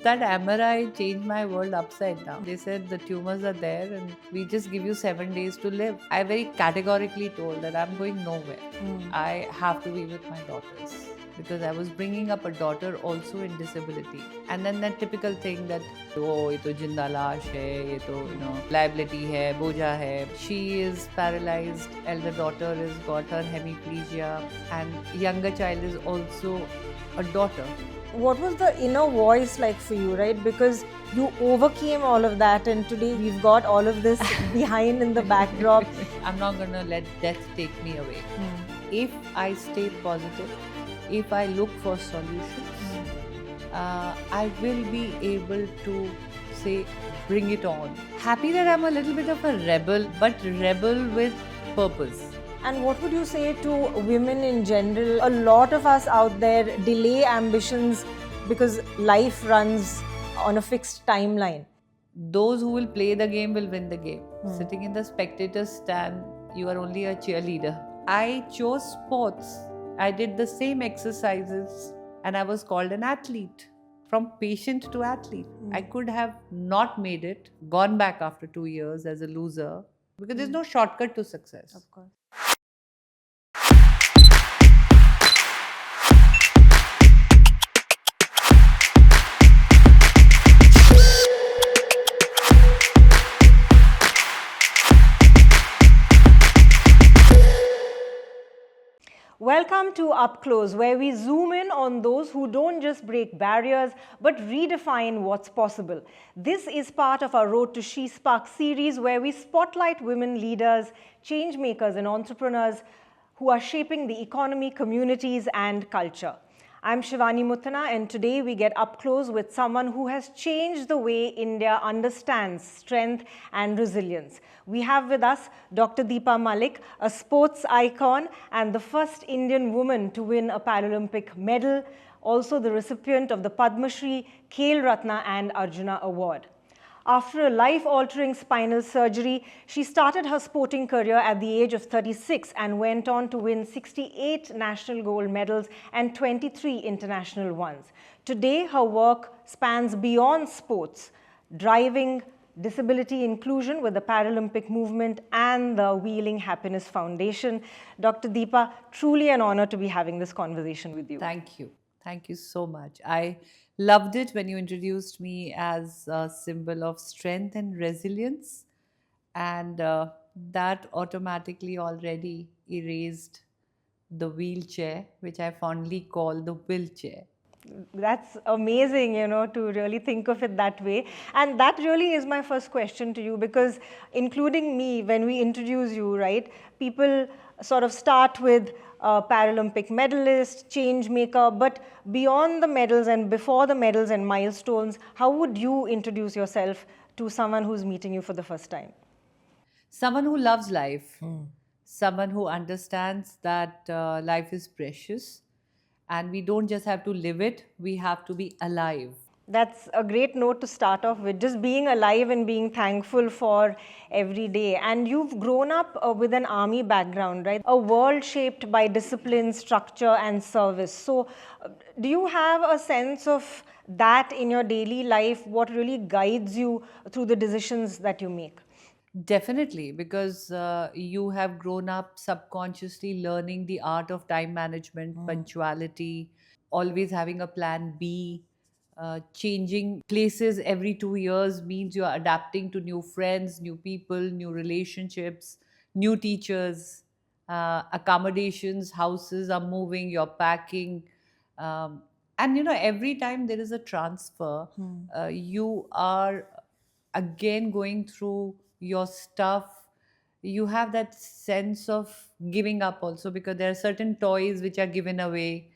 That MRI changed my world upside down. They said the tumors are there and we just give you 7 days to live. I very categorically told that I'm going nowhere. I have to be with my daughters because I was bringing up a daughter also in disability. And then that typical thing that, oh, ये तो जिंदा लाश है, ये तो liability है, बोझा है. She is paralyzed. Elder daughter has got her hemiplegia, and younger child is also a daughter. What was the inner voice like for you, right? Because you overcame all of that, and today we've got all of this behind in the backdrop. I'm not gonna let death take me away. If I stay positive, if I look for solutions, I will be able to say, bring it on. Happy that I'm a little bit of a rebel, but rebel with purpose. And what would you say to women in general? A lot of us out there delay ambitions because life runs on a fixed timeline. Those who will play the game will win the game. Sitting in the spectator's stand, you are only a cheerleader. I chose sports. I did the same exercises and I was called an athlete. From patient to athlete. I could have not made it, gone back after 2 years as a loser, because there's no shortcut to success. Of course. Welcome to Up Close, where we zoom in on those who don't just break barriers, but redefine what's possible. This is part of our Road to She Spark series, where we spotlight women leaders, change makers, and entrepreneurs who are shaping the economy, communities, and culture. I'm Shivani Muthana, and today we get up close with someone who has changed the way India understands strength and resilience. We have with us Dr. Deepa Malik, a sports icon and the first Indian woman to win a Paralympic medal, also the recipient of the Padma Shri, Khel Ratna and Arjuna Award. After a life-altering spinal surgery, she started her sporting career at the age of 36 and went on to win 68 national gold medals and 23 international ones. Today, her work spans beyond sports, driving disability inclusion with the Paralympic movement and the Wheeling Happiness Foundation. Dr. Deepa, truly an honor to be having this conversation with you. Thank you. Thank you so much. I loved it when you introduced me as a symbol of strength and resilience, and that automatically already erased the wheelchair, which I fondly call the wheelchair. That's amazing, to really think of it that way. And that really is my first question to you, because including me, when we introduce you, right, people sort of start with Paralympic medalist, change maker, but beyond the medals and before the medals and milestones, how would you introduce yourself to someone who's meeting you for the first time? Someone who loves life, someone who understands that life is precious and we don't just have to live it, we have to be alive. That's a great note to start off with, just being alive and being thankful for every day. And you've grown up with an army background, right? A world shaped by discipline, structure, and service. So do you have a sense of that in your daily life, what really guides you through the decisions that you make? Definitely, because you have grown up subconsciously learning the art of time management, punctuality, always having a plan B. Changing places every 2 years means you're adapting to new friends, new people, new relationships, new teachers, accommodations, houses are moving, you're packing. And every time there is a transfer, you are again going through your stuff. You have that sense of giving up also, because there are certain toys which are given away.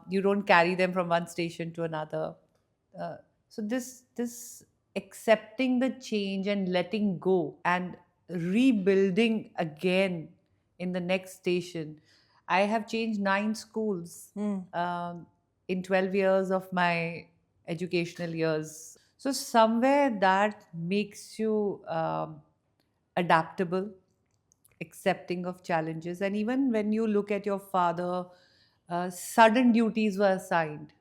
You don't carry them from one station to another. So this accepting the change and letting go and rebuilding again in the next station. I have changed 9 schools in 12 years of my educational years. So somewhere that makes you adaptable, accepting of challenges. And even when you look at your father, sudden duties were assigned.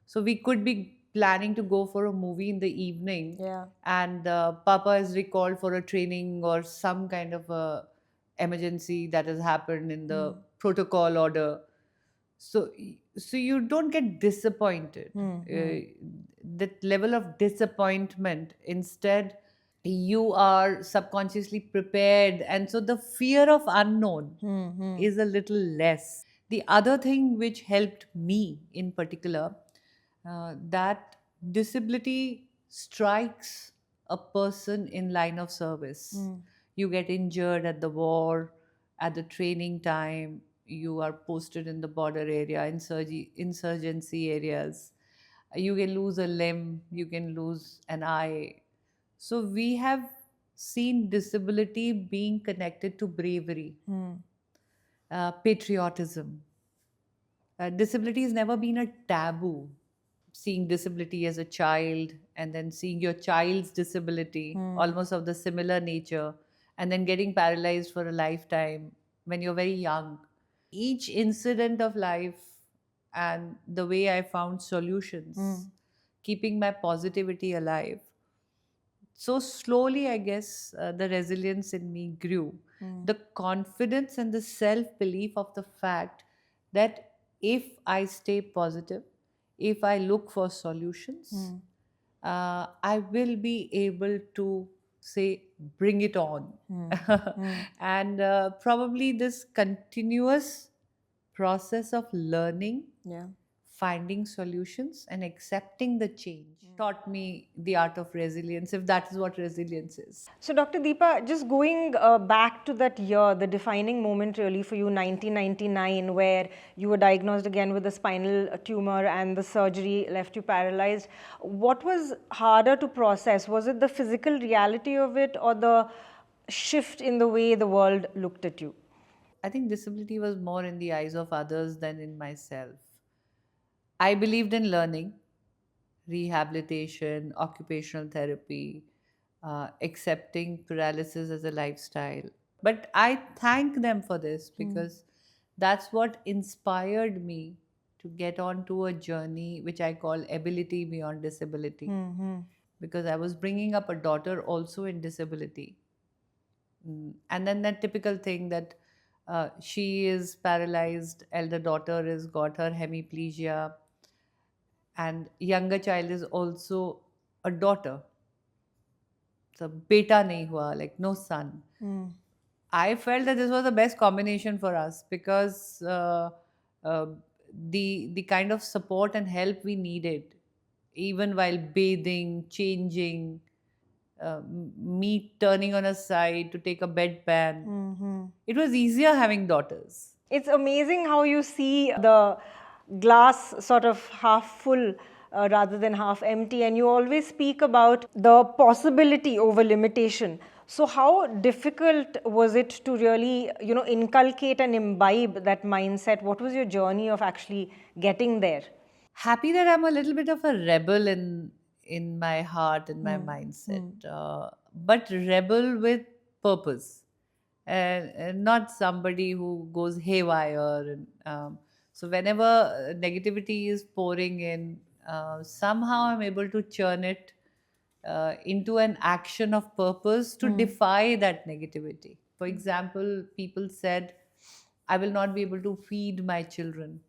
So we could be planning to go for a movie in the evening, Yeah. and Papa is recalled for a training or some kind of a emergency that has happened in the protocol order. So you don't get disappointed. Mm-hmm. That level of disappointment, instead you are subconsciously prepared, and so the fear of unknown Mm-hmm. is a little less. The other thing which helped me in particular, that disability strikes a person in line of service. You get injured at the war, at the training time, you are posted in the border area, insurgency areas. You can lose a limb, you can lose an eye. So we have seen disability being connected to bravery, patriotism. Disability has never been a taboo. Seeing disability as a child, and then seeing your child's disability, almost of the similar nature, and then getting paralyzed for a lifetime when you're very young. Each incident of life and the way I found solutions, keeping my positivity alive. So slowly, I guess, the resilience in me grew. The confidence and the self belief of the fact that if I stay positive, if I look for solutions, I will be able to say, bring it on. And probably this continuous process of learning, Yeah. finding solutions, and accepting the change taught me the art of resilience, if that is what resilience is. So, Dr. Deepa, just going back to that year, the defining moment really for you, 1999, where you were diagnosed again with a spinal tumor and the surgery left you paralyzed. What was harder to process? Was it the physical reality of it or the shift in the way the world looked at you? I think disability was more in the eyes of others than in myself. I believed in learning, rehabilitation, occupational therapy, accepting paralysis as a lifestyle. But I thank them for this, because that's what inspired me to get onto a journey which I call ability beyond disability. Because I was bringing up a daughter also in disability. And then that typical thing that she is paralyzed, elder daughter has got her hemiplegia, and younger child is also a daughter. So beta nahi hua, like no son. I felt that this was the best combination for us, because uh, the kind of support and help we needed, even while bathing, changing, me turning on a side to take a bedpan, it was easier having daughters. It's amazing how you see the glass sort of half full rather than half empty, and you always speak about the possibility over limitation. So, how difficult was it to really, inculcate and imbibe that mindset? What was your journey of actually getting there? Happy that I'm a little bit of a rebel in my heart and my mindset, but rebel with purpose, and not somebody who goes haywire. And so whenever negativity is pouring in, somehow I'm able to churn it into an action of purpose to defy that negativity. For example, people said, I will not be able to feed my children.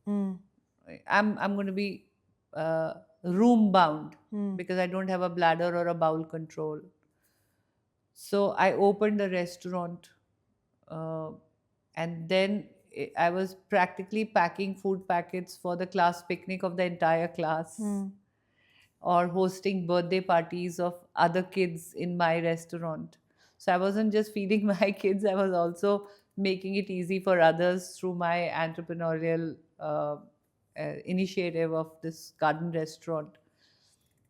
I'm going to be room bound because I don't have a bladder or a bowel control. So I opened a restaurant, uh, and then I was practically packing food packets for the class picnic of the entire class, or hosting birthday parties of other kids in my restaurant. So I wasn't just feeding my kids, I was also making it easy for others through my entrepreneurial initiative of this garden restaurant.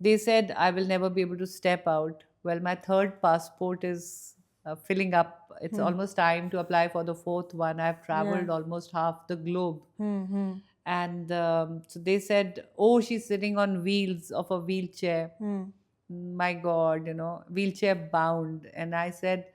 They said I will never be able to step out. Well, my third passport is filling up. It's almost time to apply for the fourth one. I've traveled almost half the globe. And so they said, oh, she's sitting on wheels of a wheelchair. My God, wheelchair bound. And I said,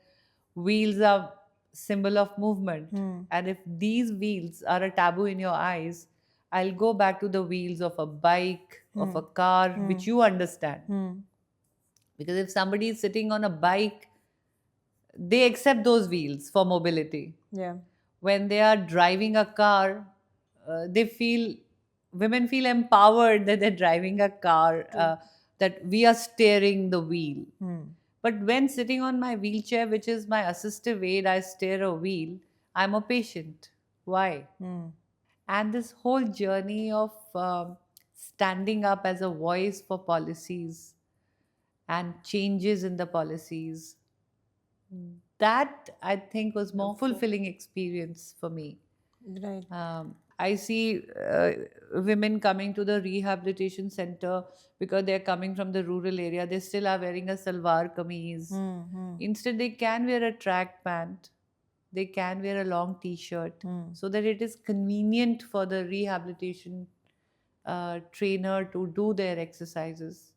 wheels are symbol of movement. And if these wheels are a taboo in your eyes, I'll go back to the wheels of a bike of a car which you understand. Because if somebody is sitting on a bike, they accept those wheels for mobility. Yeah. When they are driving a car, they feel, women feel empowered that they're driving a car, that we are steering the wheel. But when sitting on my wheelchair, which is my assistive aid, I steer a wheel, I'm a patient. Why? And this whole journey of standing up as a voice for policies and changes in the policies, that I think was more fulfilling experience for me. Right. I see women coming to the rehabilitation center because they're coming from the rural area. They still are wearing a salwar kameez. Instead, they can wear a track pant. They can wear a long t-shirt so that it is convenient for the rehabilitation trainer to do their exercises.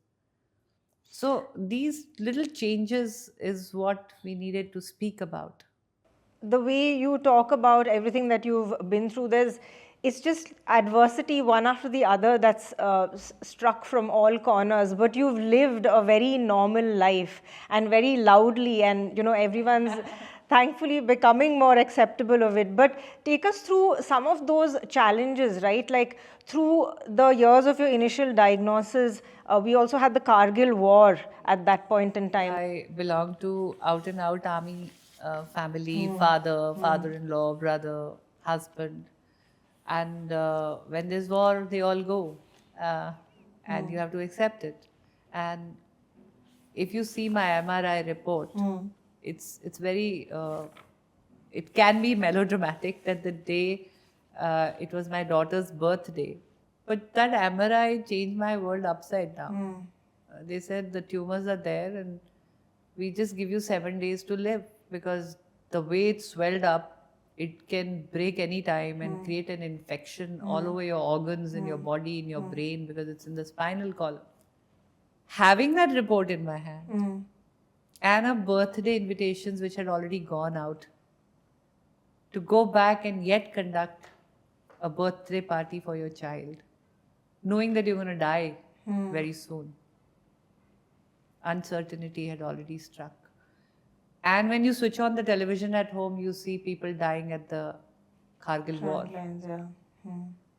So these little changes is what we needed to speak about. The way you talk about everything that you've been through, it's just adversity one after the other that's struck from all corners, but you've lived a very normal life and very loudly, and everyone's thankfully becoming more acceptable of it. But take us through some of those challenges, right? Like through the years of your initial diagnosis, we also had the Kargil war at that point in time. I belong to out and out army family, father-in-law, brother, husband. And when there's war, they all go. And you have to accept it. And if you see my MRI report, it's very, it can be melodramatic that the day it was my daughter's birthday. But that MRI changed my world upside down. They said the tumors are there and we just give you 7 days to live, because the way it's swelled up, it can break any time and create an infection all over your organs in your body, in your brain, because it's in the spinal column. Having that report in my hand and a birthday invitations which had already gone out, to go back and yet conduct a birthday party for your child, knowing that you're going to die very soon. Uncertainty had already struck. And when you switch on the television at home, you see people dying at the Kargil war.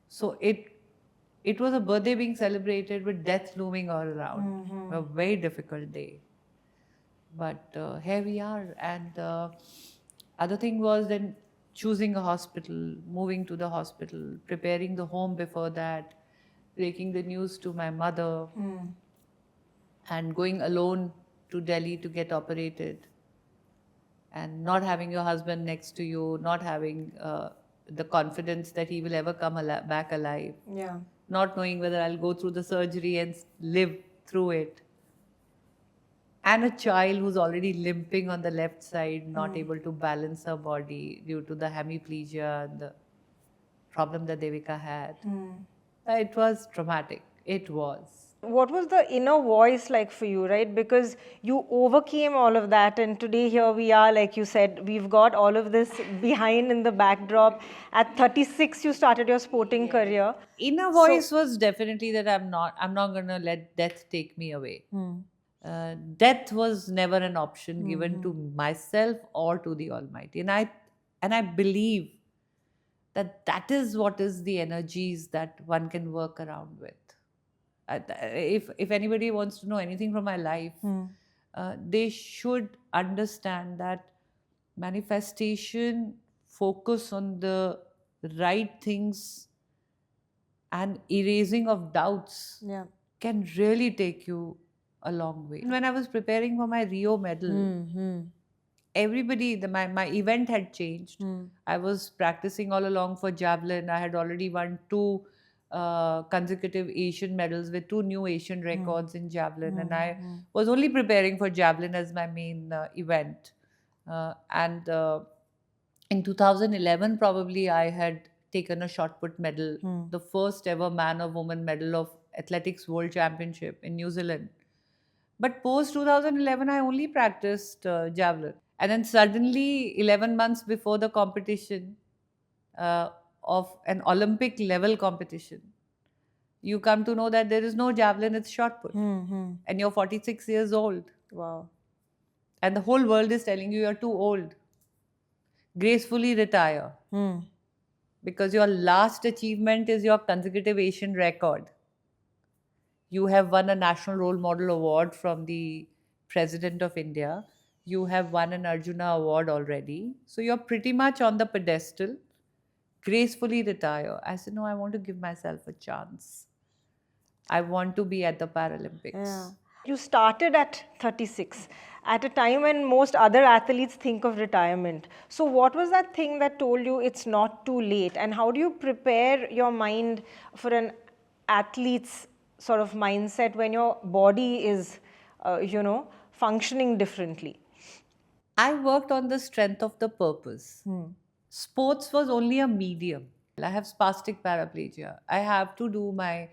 So it was a birthday being celebrated with death looming all around. A very difficult day. But here we are. And other thing was then choosing a hospital, moving to the hospital, preparing the home before that, breaking the news to my mother, and going alone to Delhi to get operated, and not having your husband next to you, not having the confidence that he will ever come back alive, not knowing whether I'll go through the surgery and live through it, and a child who's already limping on the left side, not able to balance her body due to the hemiplegia and the problem that Devika had. It was traumatic. It was. What was the inner voice like for you, right? Because you overcame all of that, and today here we are, like you said, we've got all of this behind in the backdrop. At 36, you started your sporting career. Inner voice was definitely that I'm not going to let death take me away. Death was never an option given to myself or to the Almighty. And I believe that is what is the energies that one can work around with. If anybody wants to know anything from my life, they should understand that manifestation, focus on the right things, and erasing of doubts can really take you a long way. When I was preparing for my Rio medal, everybody, my event had changed. I was practicing all along for javelin. I had already won 2 consecutive Asian medals with 2 new Asian records in javelin, and I was only preparing for javelin as my main event. And in 2011, probably I had taken a shot put medal, the first ever man or woman medal of Athletics World Championship in New Zealand. But post 2011, I only practiced javelin. And then suddenly, 11 months before the competition, of an Olympic level competition, You come to know that there is no javelin, it's shot put. And you're 46 years old. Wow. And the whole world is telling you you're too old. Gracefully retire. Because your last achievement is your consecutive Asian record. You have won a National Role Model Award from the President of India. You have won an Arjuna Award already. So you're pretty much on the pedestal. Gracefully retire. I said, no, I want to give myself a chance. I want to be at the Paralympics. Yeah. You started at 36, at a time when most other athletes think of retirement. So, what was that thing that told you it's not too late? And how do you prepare your mind for an athlete's sort of mindset when your body is, functioning differently? I worked on the strength of the purpose. Sports was only a medium. I have spastic paraplegia. I have to do my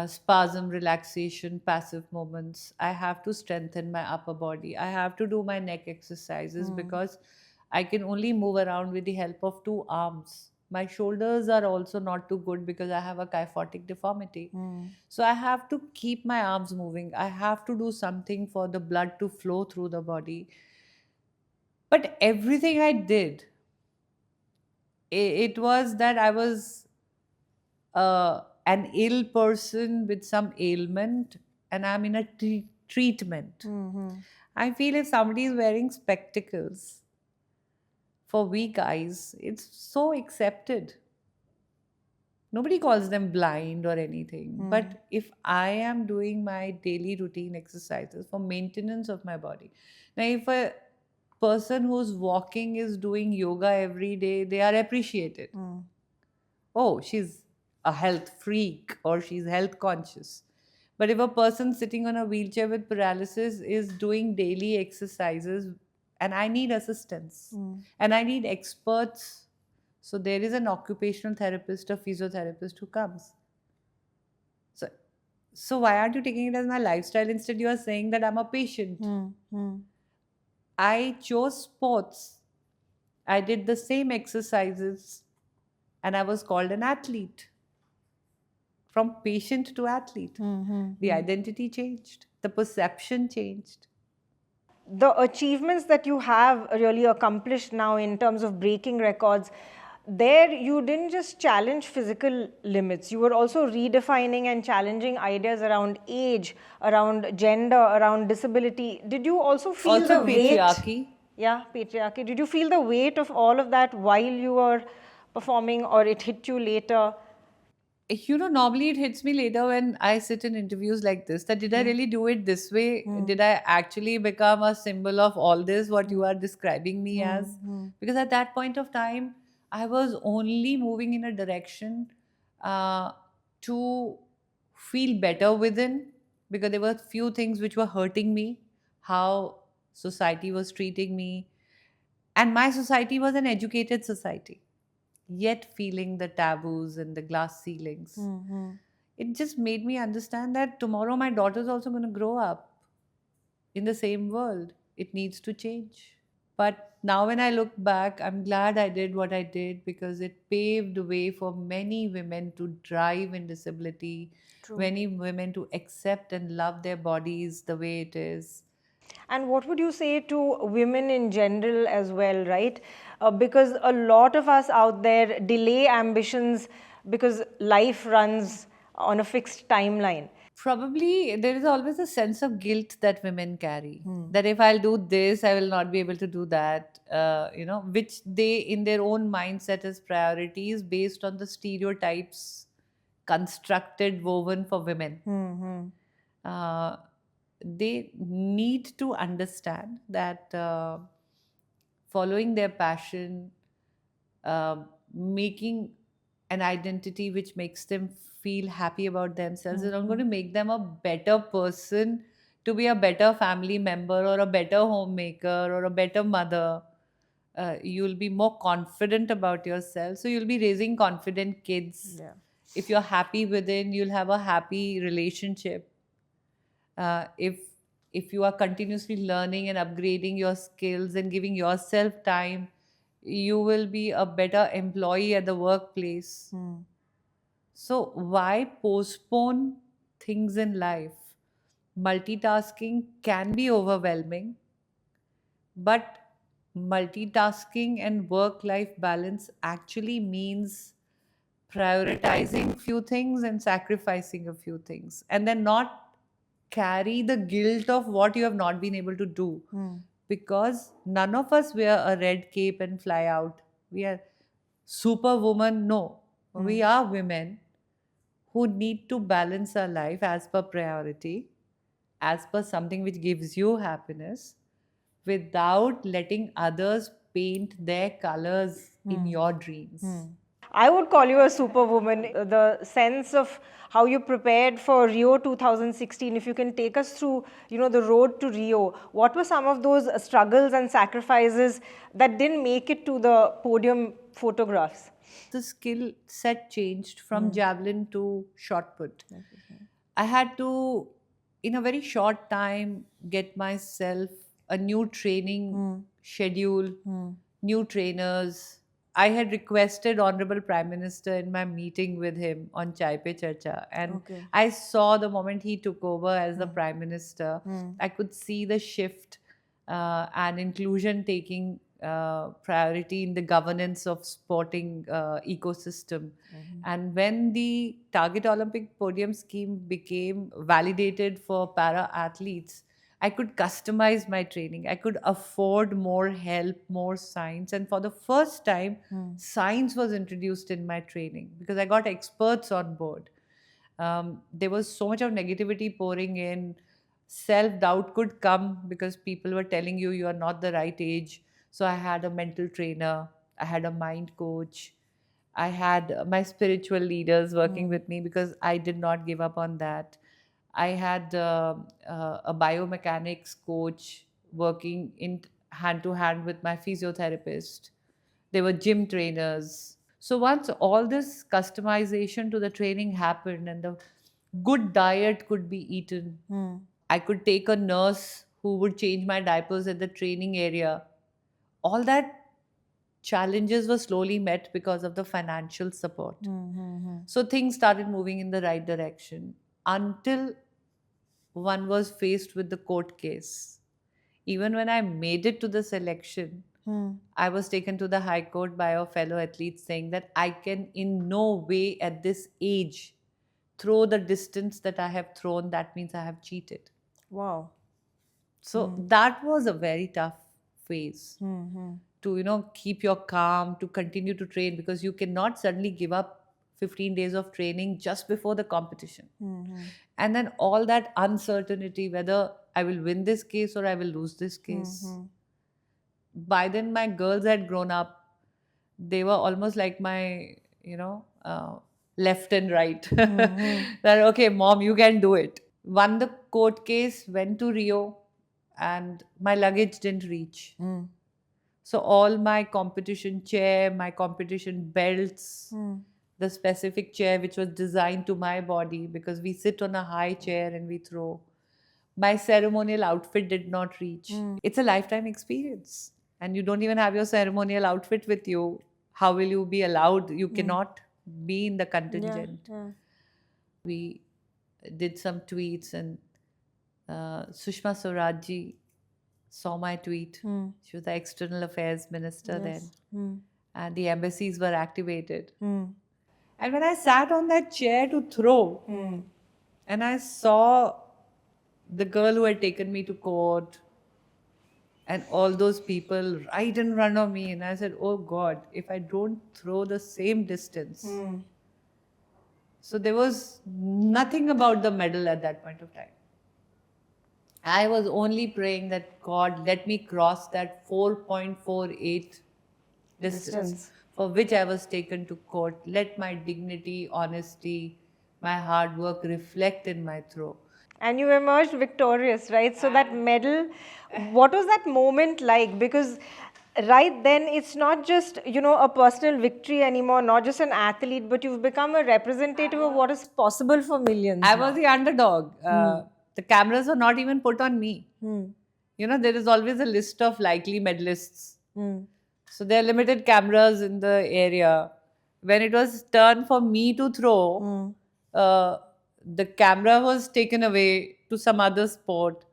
spasm relaxation, passive movements. I have to strengthen my upper body. I have to do my neck exercises because I can only move around with the help of two arms. My shoulders are also not too good because I have a kyphotic deformity. So I have to keep my arms moving. I have to do something for the blood to flow through the body. But everything I did, it was that I was an ill person with some ailment and I'm in a treatment. I feel if somebody is wearing spectacles for weak eyes, it's so accepted. Nobody calls them blind or anything. But if I am doing my daily routine exercises for maintenance of my body, now if a person who's walking is doing yoga every day, they are appreciated. Oh, she's a health freak or she's health conscious. But if a person sitting on a wheelchair with paralysis is doing daily exercises, and I need assistance and I need experts, so there is an occupational therapist, a physiotherapist who comes. So, so why aren't you taking it as my lifestyle? Instead, you are saying that I'm a patient. I chose sports. I did the same exercises and I was called an athlete. From patient to athlete. The identity changed, the perception changed. The achievements that you have really accomplished now in terms of breaking records, there you didn't just challenge physical limits, you were also redefining and challenging ideas around age, around gender, around disability. Did you also feel Also the weight? patriarchy. Yeah, patriarchy. Did you feel the weight of all of that while you were performing, or it hit you later? Normally it hits me later when I sit in interviews like this that did I really do it this way? Did I actually become a symbol of all this, what you are describing me as? Because at that point of time, I was only moving in a direction to feel better within, because there were few things which were hurting me, how society was treating me. And my society was an educated society, yet feeling the taboos and the glass ceilings. It just made me understand that tomorrow my daughter's also going to grow up in the same world. It needs to change. But now, when I look back, I'm glad I did what I did because it paved the way for many women to drive in disability, many women to accept and love their bodies the way it is. And what would you say to women in general as well, right? Because a lot of us out there delay ambitions because life runs on a fixed timeline. Probably there is always a sense of guilt that women carry, that if I'll do this, I will not be able to do that, which they in their own mindset as priorities based on the stereotypes constructed, woven for women. Uh, they need to understand that following their passion, making an identity which makes them feel happy about themselves is not going to make them a better person, to be a better family member or a better homemaker or a better mother. You'll be more confident about yourself. So you'll be raising confident kids. Yeah. If you're happy within, you'll have a happy relationship. If you are continuously learning and upgrading your skills and giving yourself time, you will be a better employee at the workplace. So, why postpone things in life? Multitasking can be overwhelming, but multitasking and work life balance actually means prioritizing few things and sacrificing a few things, and then not carry the guilt of what you have not been able to do, because none of us wear a red cape and fly out. We are superwoman. No, we are women who need to balance our life as per priority, as per something which gives you happiness, without letting others paint their colors in your dreams. I would call you a superwoman. The sense of how you prepared for Rio 2016, if you can take us through, the road to Rio, what were some of those struggles and sacrifices that didn't make it to the podium photographs? The skill set changed from javelin to shot put. I had to, in a very short time, get myself a new training schedule, new trainers. I had requested Honorable Prime Minister in my meeting with him on Chai Pe Charcha, and Okay. I saw the moment he took over as the Prime Minister, I could see the shift and inclusion taking priority in the governance of sporting ecosystem. And when the Target Olympic Podium scheme became validated for para athletes, I could customize my training. I could afford more help, more science. And for the first time, science was introduced in my training because I got experts on board. There was so much of negativity pouring in. Self doubt could come because people were telling you you are not the right age. So I had a mental trainer, I had a mind coach, I had my spiritual leaders working with me because I did not give up on that. I had a biomechanics coach working in hand to hand with my physiotherapist. There were gym trainers. So once all this customization to the training happened and the good diet could be eaten, I could take a nurse who would change my diapers at the training area. All that challenges were slowly met because of the financial support. So things started moving in the right direction until one was faced with the court case. Even when I made it to the selection, I was taken to the High Court by a fellow athlete saying that I can in no way at this age throw the distance that I have thrown. That means I have cheated. Wow. So that was a very tough phase to, keep your calm, to continue to train, because you cannot suddenly give up 15 days of training just before the competition. And then all that uncertainty whether I will win this case or I will lose this case. By then, my girls had grown up. They were almost like my, left and right. That, okay, mom, you can do it. Won the court case, went to Rio, and my luggage didn't reach. So all my competition chair, my competition belts, the specific chair which was designed to my body, because we sit on a high chair and we throw. My ceremonial outfit did not reach. It's a lifetime experience. And you don't even have your ceremonial outfit with you. How will you be allowed? You cannot be in the contingent. We did some tweets, and Sushma Swaraj ji saw my tweet. She was the external affairs minister then. And the embassies were activated. And when I sat on that chair to throw, and I saw the girl who had taken me to court and all those people right in front of me, and I said, oh God, if I don't throw the same distance. So there was nothing about the medal at that point of time. I was only praying that God, let me cross that 4.48 distance for which I was taken to court. Let my dignity, honesty, my hard work reflect in my throw. And you emerged victorious, right? So that medal, what was that moment like? Because right then it's not just, a personal victory anymore, not just an athlete, but you've become a representative of what is possible for millions. I was the underdog. The cameras were not even put on me. There is always a list of likely medalists. So there are limited cameras in the area. when it was turn for me to throw, the camera was taken away to some other sport.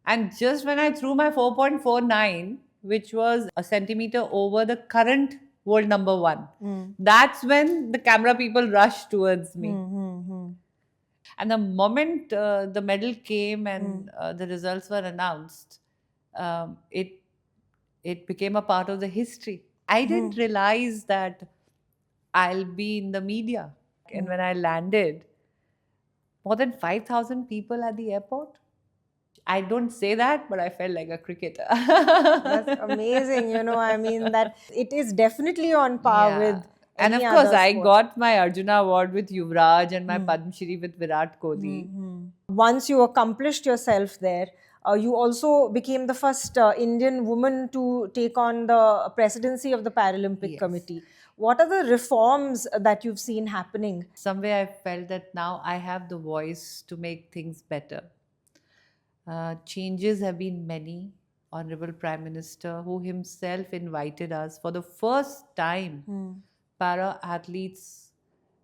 And just when I threw my 4.49, which was a centimeter over the current world number one, that's when the camera people rushed towards me. And the moment the medal came and the results were announced, it became a part of the history. I didn't realize that I'll be in the media. And when I landed, more than 5,000 people at the airport. I don't say that, but I felt like a cricketer. That's amazing. I mean, that it is definitely on par Yeah. with And any of course, other I sport. got my Arjuna Award with Yuvraj and my Padma Shri with Virat Kohli. Once you accomplished yourself there, you also became the first Indian woman to take on the presidency of the Paralympic Yes. Committee. What are the reforms that you've seen happening? Somewhere I felt that now I have the voice to make things better. Changes have been many. Honorable Prime Minister, who himself invited us for the first time, para athletes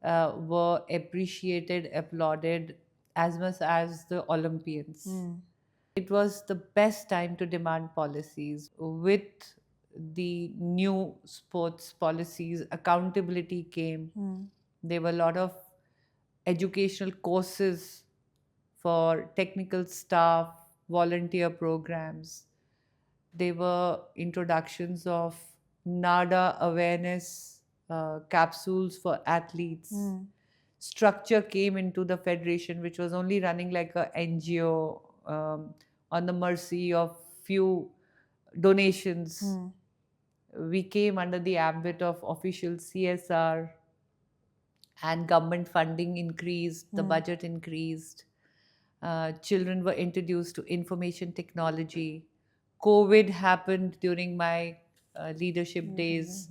were appreciated, applauded as much as the Olympians. It was the best time to demand policies. With the new sports policies, accountability came. There were a lot of educational courses for technical staff, volunteer programs. There were introductions of NADA awareness capsules for athletes. Structure came into the federation, which was only running like a NGO on the mercy of few donations. We came under the ambit of official CSR, and government funding increased, the budget increased. Children were introduced to information technology. COVID happened during my leadership days.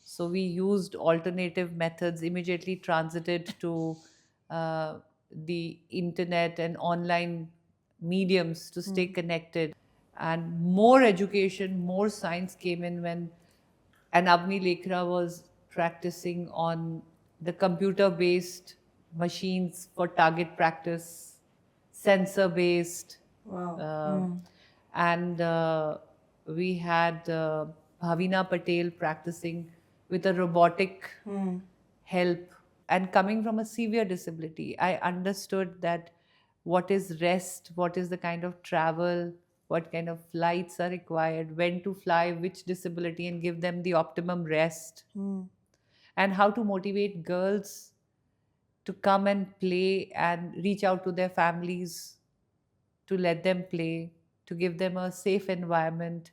So we used alternative methods, immediately transited to the internet and online mediums to stay connected. And more education, more science came in when and Avni Lekra was practicing on the computer based machines for target practice, sensor based. Wow. And we had Bhavina Patel practicing with a robotic help. And coming from a severe disability, I understood that what is rest, what is the kind of travel, what kind of flights are required, when to fly, which disability, and give them the optimum rest, and how to motivate girls to come and play and reach out to their families to let them play, to give them a safe environment,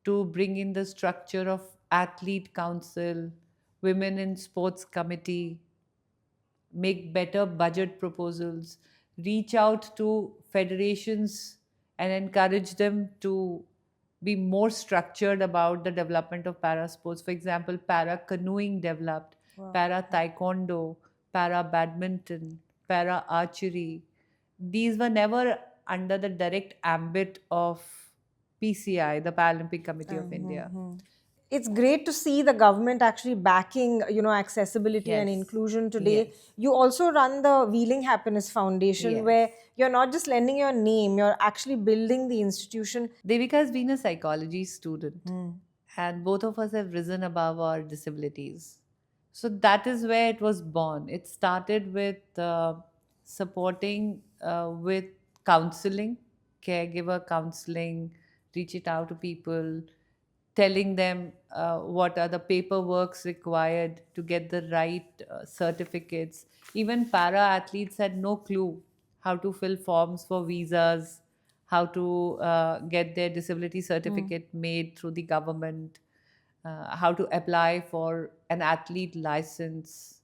to bring in the structure of athlete council, women in sports committee, make better budget proposals, reach out to federations and encourage them to be more structured about the development of para sports. For example, para canoeing developed, para taekwondo, para badminton, para archery. These were never under the direct ambit of PCI, the Paralympic Committee of India. It's great to see the government actually backing, accessibility and Yes. inclusion today. Yes. You also run the Wheeling Happiness Foundation, Yes. where you're not just lending your name, you're actually building the institution. Devika has been a psychology student, and both of us have risen above our disabilities. So that is where it was born. It started with supporting with counseling, caregiver counseling, reach it out to people, telling them what are the paperworks required to get the right certificates. Even para athletes had no clue how to fill forms for visas, how to get their disability certificate made through the government, how to apply for an athlete license,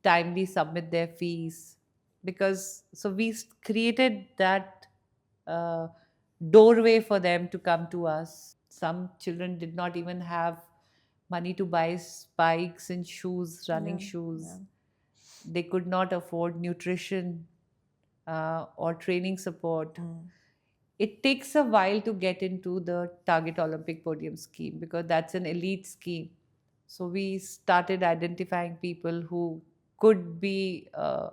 timely submit their fees. Because so we created that uh, doorway for them to come to us. Some children did not even have money to buy spikes and shoes, running shoes. They could not afford nutrition or training support. It takes a while to get into the Target Olympic Podium scheme because that's an elite scheme. So we started identifying people who could be a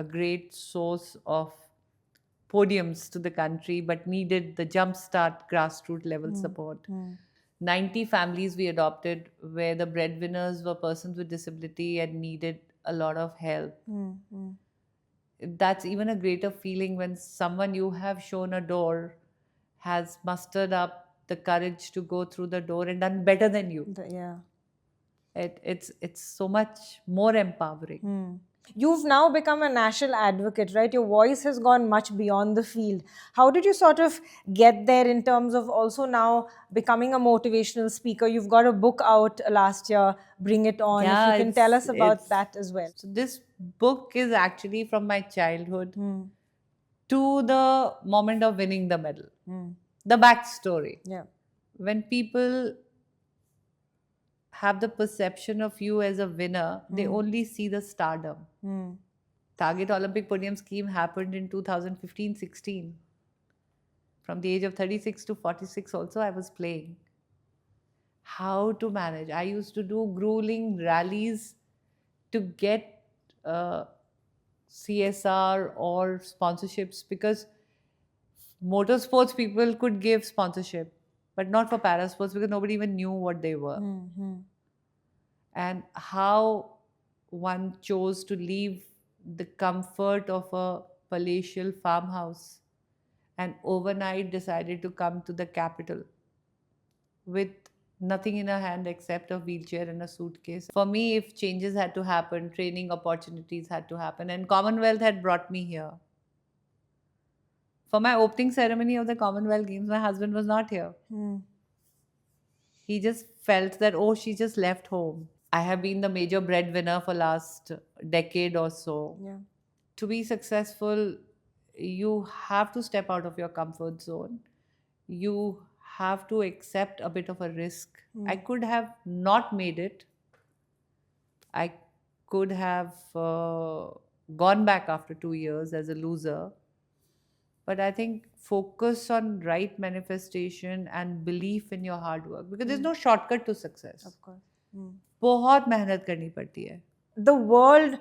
great source of podiums to the country, but needed the jumpstart grassroots level support. 90 families we adopted where the breadwinners were persons with disability and needed a lot of help. That's even a greater feeling when someone you have shown a door has mustered up the courage to go through the door and done better than you. Yeah. It's so much more empowering. You've now become a national advocate, right? Your voice has gone much beyond the field. How did you sort of get there in terms of also now becoming a motivational speaker? You've got a book out last year, Bring It On. If you Yeah, can tell us about it's that as well. so this book is actually from my childhood to the moment of winning the medal. The backstory. Yeah. When people have the perception of you as a winner, they only see the stardom. Target Olympic Podium Scheme happened in 2015-16. From the age of 36 to 46 also I was playing. How to manage. I used to do grueling rallies to get CSR or sponsorships, because motorsports people could give sponsorship, but not for parasports because nobody even knew what they were. And how one chose to leave the comfort of a palatial farmhouse and overnight decided to come to the capital with nothing in her hand except a wheelchair and a suitcase. For me, if changes had to happen, training opportunities had to happen, and Commonwealth had brought me here. For my opening ceremony of the Commonwealth Games, my husband was not here. He just felt that, oh, she just left home. I have been the major breadwinner for last decade or so. Yeah. To be successful, you have to step out of your comfort zone. You have to accept a bit of a risk. I could have not made it. I could have gone back after 2 years as a loser. But I think focus on right manifestation and belief in your hard work, because there's no shortcut to success. Of course. बहुत मेहनत करनी पड़ती है. The world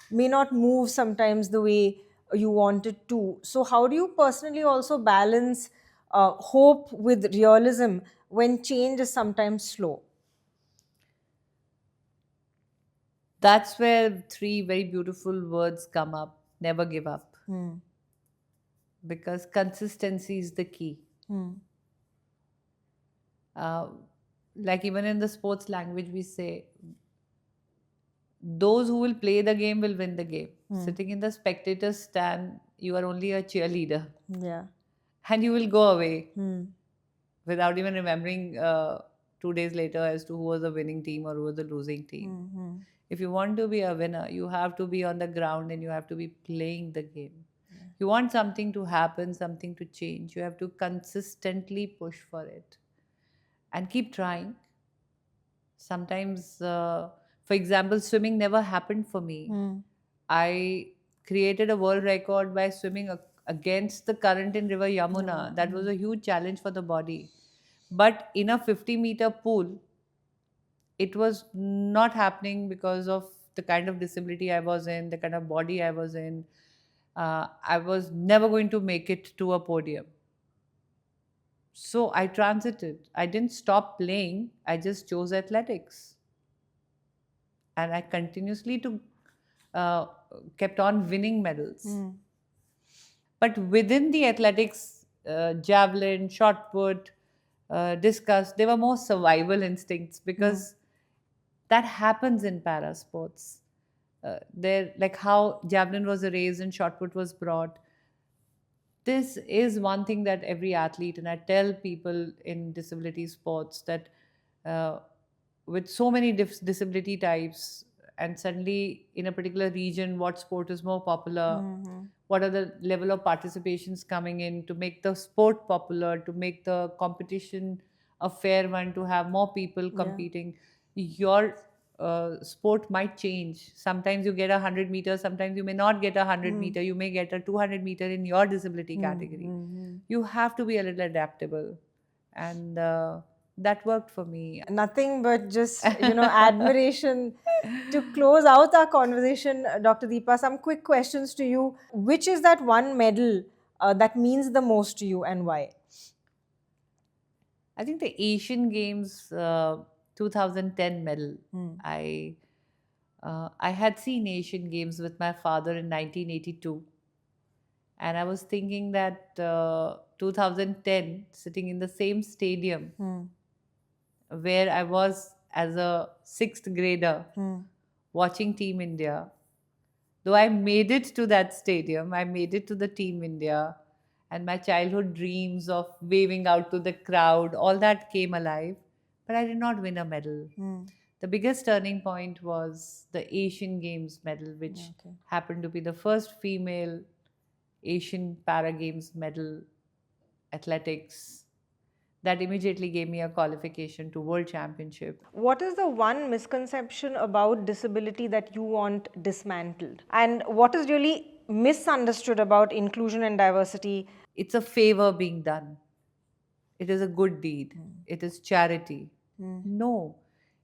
may not move sometimes the way you want it to. So, how do you personally also balance hope with realism when change is sometimes slow? That's where three very beautiful words come up: never give up. Because consistency is the key. Like even in the sports language, we say, those who will play the game will win the game. Sitting in the spectator's stand, you are only a cheerleader. Yeah. And you will go away without even remembering 2 days later as to who was the winning team or who was the losing team. If you want to be a winner, you have to be on the ground and you have to be playing the game. You want something to happen, something to change, you have to consistently push for it and keep trying. Sometimes, for example, swimming never happened for me. I created a world record by swimming against the current in River Yamuna. That was a huge challenge for the body. But in a 50-meter pool, it was not happening because of the kind of disability I was in, the kind of body I was in. I was never going to make it to a podium. So I transited. I didn't stop playing. I just chose athletics. And I continuously kept on winning medals. But within the athletics, javelin, shot put, discus, they were more survival instincts, because that happens in para sports. They're like how javelin was raised and shot put was brought. This is one thing that every athlete, and I tell people in disability sports that with so many disability types, and suddenly in a particular region, what sport is more popular, what are the level of participations coming in to make the sport popular, to make the competition a fair one, to have more people competing. Your sport might change. Sometimes you get 100 meters, sometimes you may not get 100 meter, you may get a 200 meter in your disability category. You have to be a little adaptable. And that worked for me. Nothing but just, admiration. To close out our conversation, Dr. Deepa, some quick questions to you. Which is that one medal that means the most to you, and why? I think the Asian Games 2010 medal. I had seen Asian Games with my father in 1982, and I was thinking that 2010, sitting in the same stadium where I was as a sixth grader watching Team India. Though I made it to that stadium, I made it to the Team India, and my childhood dreams of waving out to the crowd, all that came alive, but I did not win a medal. The biggest turning point was the Asian Games medal, which Okay. happened to be the first female Asian Para Games medal athletics. That immediately gave me a qualification to World Championship. What is the one misconception about disability that you want dismantled? And what is really misunderstood about inclusion and diversity? It's a favor being done. It is a good deed. It is charity. No.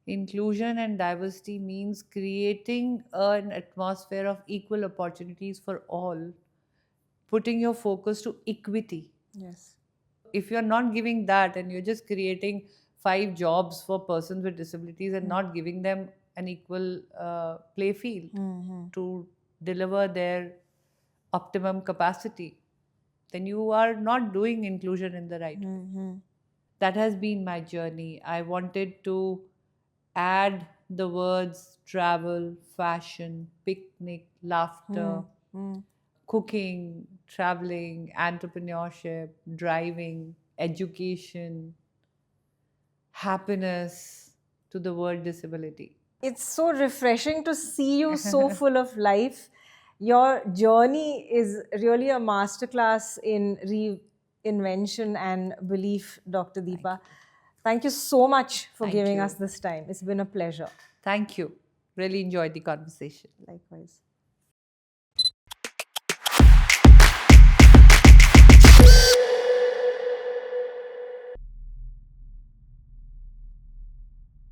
Inclusion and diversity means creating an atmosphere of equal opportunities for all, putting your focus to equity. Yes. If you're not giving that and you're just creating 5 jobs for persons with disabilities and not giving them an equal play field to deliver their optimum capacity, then you are not doing inclusion in the right way. That has been my journey. I wanted to add the words travel, fashion, picnic, laughter, cooking, traveling, entrepreneurship, driving, education, happiness to the word disability. It's so refreshing to see you so full of life. Your journey is really a masterclass in reinvention and belief, Dr. Deepa. Thank you so much for Thank giving you. us this time. It's been a pleasure. Thank you. Really enjoyed the conversation. Likewise.